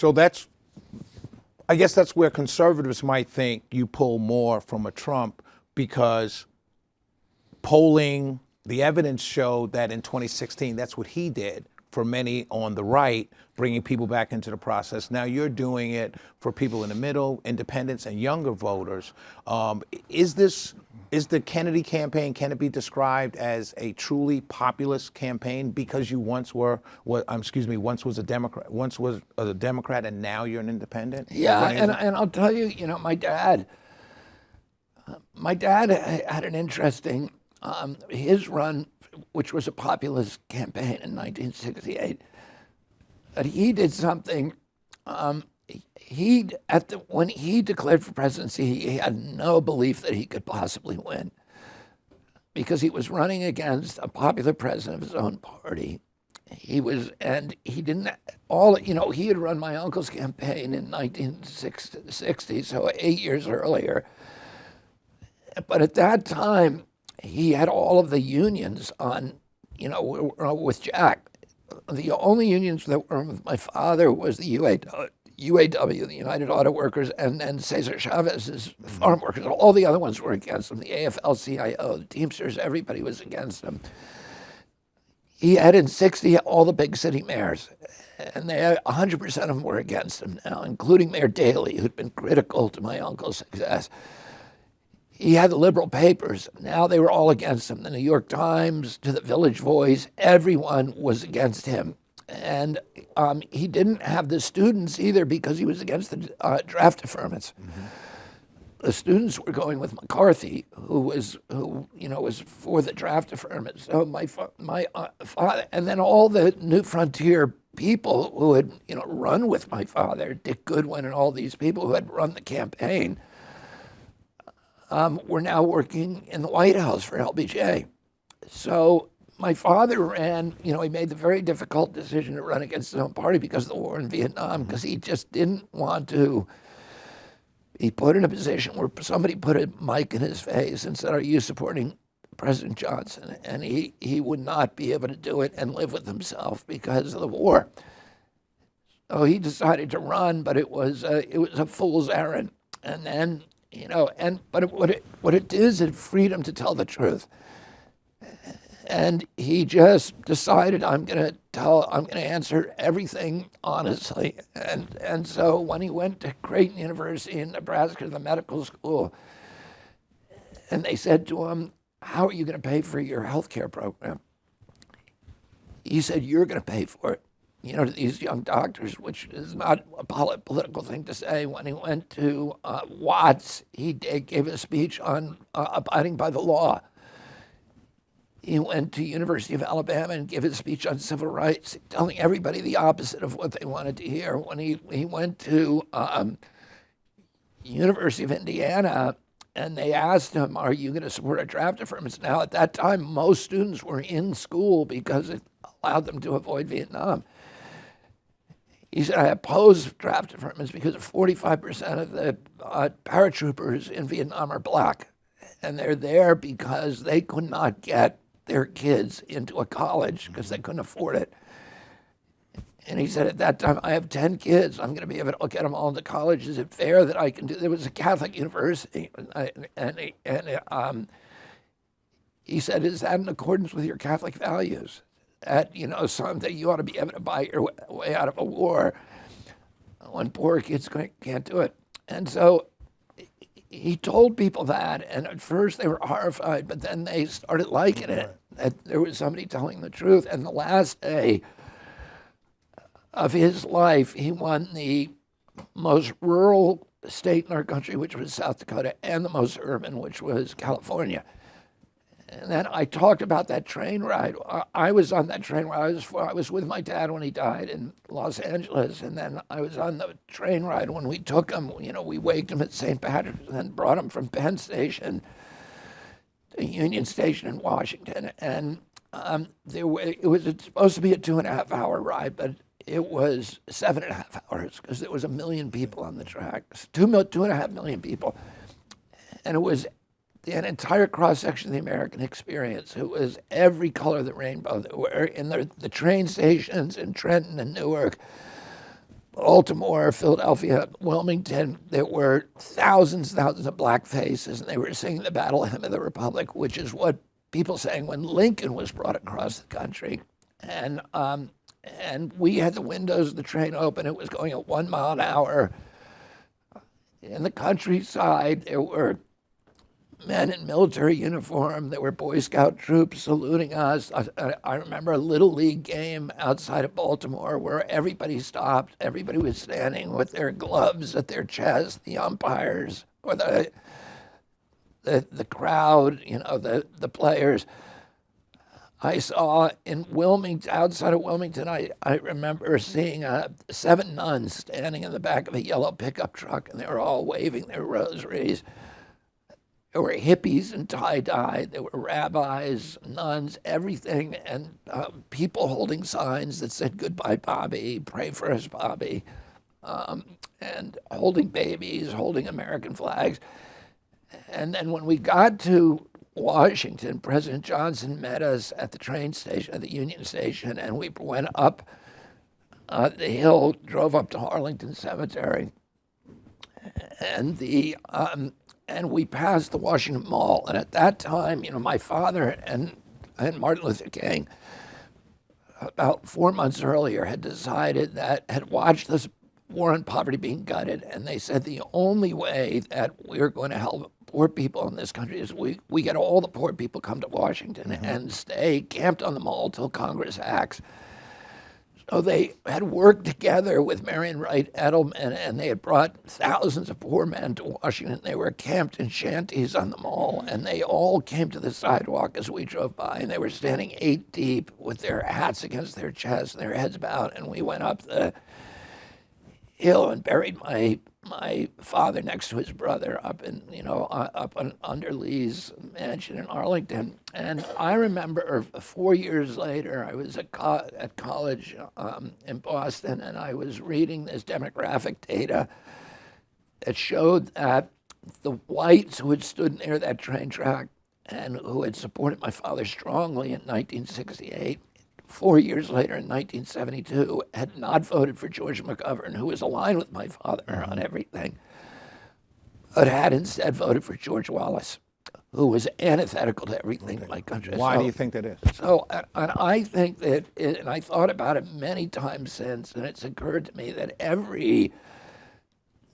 So I guess that's where conservatives might think you pull more from a Trump, because polling, the evidence showed that in 2016, that's what he did for many on the right, bringing people back into the process. Now you're doing it for people in the middle, independents and younger voters. Is the Kennedy campaign, can it be described as a truly populist campaign because you once was a Democrat and now you're an independent? Yeah, and I'll tell you, my dad had an interesting, his run, which was a populist campaign in 1968, but he did something, when he declared for presidency, he had no belief that he could possibly win because he was running against a popular president of his own party. He had run my uncle's campaign in 1960, so 8 years earlier. But at that time, he had all of the unions on, with Jack. The only unions that were with my father was the UAW, the United Auto Workers, and then Cesar Chavez's farm workers. All the other ones were against him. The AFL-CIO, the Teamsters, everybody was against him. He had in 60 all the big city mayors, and 100% of them were against him now, including Mayor Daley, who'd been critical to my uncle's success. He had the liberal papers. Now they were all against him. The New York Times to the Village Voice, everyone was against him. And he didn't have the students either because he was against the draft deferments. Mm-hmm. The students were going with McCarthy, who was for the draft deferment. So my father, and then all the New Frontier people who had run with my father, Dick Goodwin, and all these people who had run the campaign, were now working in the White House for LBJ. So my father ran, he made the very difficult decision to run against his own party because of the war in Vietnam, because he just didn't want to be put in a position where somebody put a mic in his face and said, "Are you supporting President Johnson?" And he would not be able to do it and live with himself because of the war. So he decided to run, but it was a fool's errand. And then, what it is freedom to tell the truth. And he just decided, I'm going to answer everything honestly. And so when he went to Creighton University in Nebraska, the medical school, and they said to him, "How are you going to pay for your health care program?" He said, "You're going to pay for it." To these young doctors, which is not a political thing to say. When he went to Watts, he gave a speech on abiding by the law. He went to University of Alabama and gave a speech on civil rights, telling everybody the opposite of what they wanted to hear. When he went to University of Indiana, and they asked him, "Are you going to support a draft deferment?" Now, at that time, most students were in school because it allowed them to avoid Vietnam. He said, "I oppose draft deferments because 45% of the paratroopers in Vietnam are black, and they're there because they could not get their kids into a college because they couldn't afford it." And he said, at that time, "I have 10 kids. I'm going to be able to get them all into college. Is it fair that I can do?" There was a Catholic university, and he said, "Is that in accordance with your Catholic values? That something you ought to be able to buy your way out of a war when poor kids can't do it." And so he told people that, and at first they were horrified, but then they started liking it, that there was somebody telling the truth. And the last day of his life, he won the most rural state in our country, which was South Dakota, and the most urban, which was California. And then I talked about that train ride. I was on that train ride. I was with my dad when he died in Los Angeles, and then I was on the train ride when we took him. We waked him at St. Patrick's and then brought him from Penn Station to Union Station in Washington. And it was supposed to be a 2.5-hour ride, but it was 7.5 hours because there was 1 million people on the track, 2.5 million people, and it was an entire cross-section of the American experience. It was every color of the rainbow. They were in the train stations in Trenton and Newark Baltimore, Philadelphia, Wilmington, there were thousands of black faces, and they were singing the battle hymn of the Republic, which is what people sang when Lincoln was brought across the country. And we had the windows of the train open. It was going at 1 mile an hour. In the countryside, there were men in military uniform. There were Boy Scout troops saluting us. I remember a Little League game outside of Baltimore where everybody stopped. Everybody was standing with their gloves at their chest, the umpires or the crowd, the players. I saw in Wilmington, outside of Wilmington, I remember seeing 7 nuns standing in the back of a yellow pickup truck, and they were all waving their rosaries. There were hippies in tie-dye. There were rabbis, nuns, everything, and people holding signs that said, "Goodbye, Bobby, pray for us, Bobby," and holding babies, holding American flags. And then when we got to Washington, President Johnson met us at the train station, at the Union Station, and we went up the hill, drove up to Arlington Cemetery, and we passed the Washington Mall. And at that time, my father and Martin Luther King, about 4 months earlier, had watched this war on poverty being gutted, and they said the only way that we're going to help poor people in this country is we get all the poor people come to Washington and stay camped on the Mall till Congress acts. So they had worked together with Marion Wright Edelman, and they had brought thousands of poor men to Washington. They were camped in shanties on the Mall, and they all came to the sidewalk as we drove by, and they were standing 8 deep with their hats against their chests and their heads bowed. And we went up the hill and buried my father next to his brother up under Lee's mansion in Arlington. And I remember 4 years later, I was at college in Boston, and I was reading this demographic data that showed that the whites who had stood near that train track and who had supported my father strongly in 1968, 4 years later in 1972, had not voted for George McGovern, who was aligned with my father on everything, but had instead voted for George Wallace, who was antithetical to everything in my country. Why do you think that is? So, and I think that, and I thought about it many times since, and it's occurred to me that every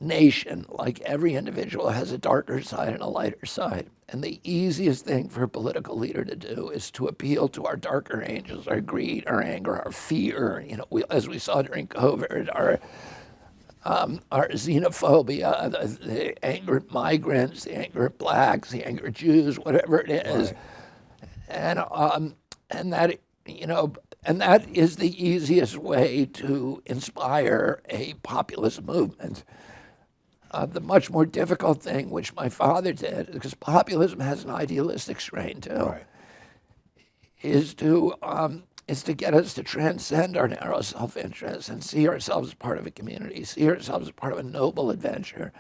nation, like every individual, has a darker side and a lighter side. And the easiest thing for a political leader to do is to appeal to our darker angels, our greed, our anger, our fear. As we saw during COVID, our xenophobia, the anger at migrants, the anger at blacks, the anger at Jews, whatever it is, right. And that is the easiest way to inspire a populist movement. The much more difficult thing, which my father did, because populism has an idealistic strain too, Right. is to get us to transcend our narrow self-interest and see ourselves as part of a community, see ourselves as part of a noble adventure,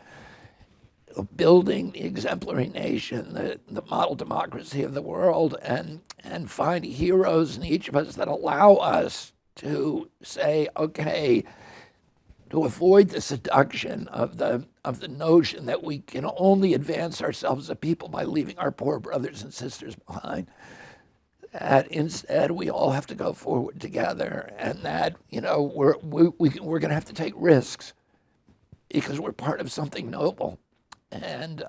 building the exemplary nation, the model democracy of the world, and find heroes in each of us that allow us to say, okay, to avoid the seduction of the notion that we can only advance ourselves as a people by leaving our poor brothers and sisters behind. That instead we all have to go forward together, and that we're going to have to take risks because we're part of something noble, and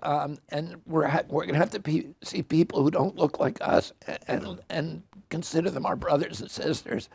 we're going to have to see people who don't look like us and consider them our brothers and sisters.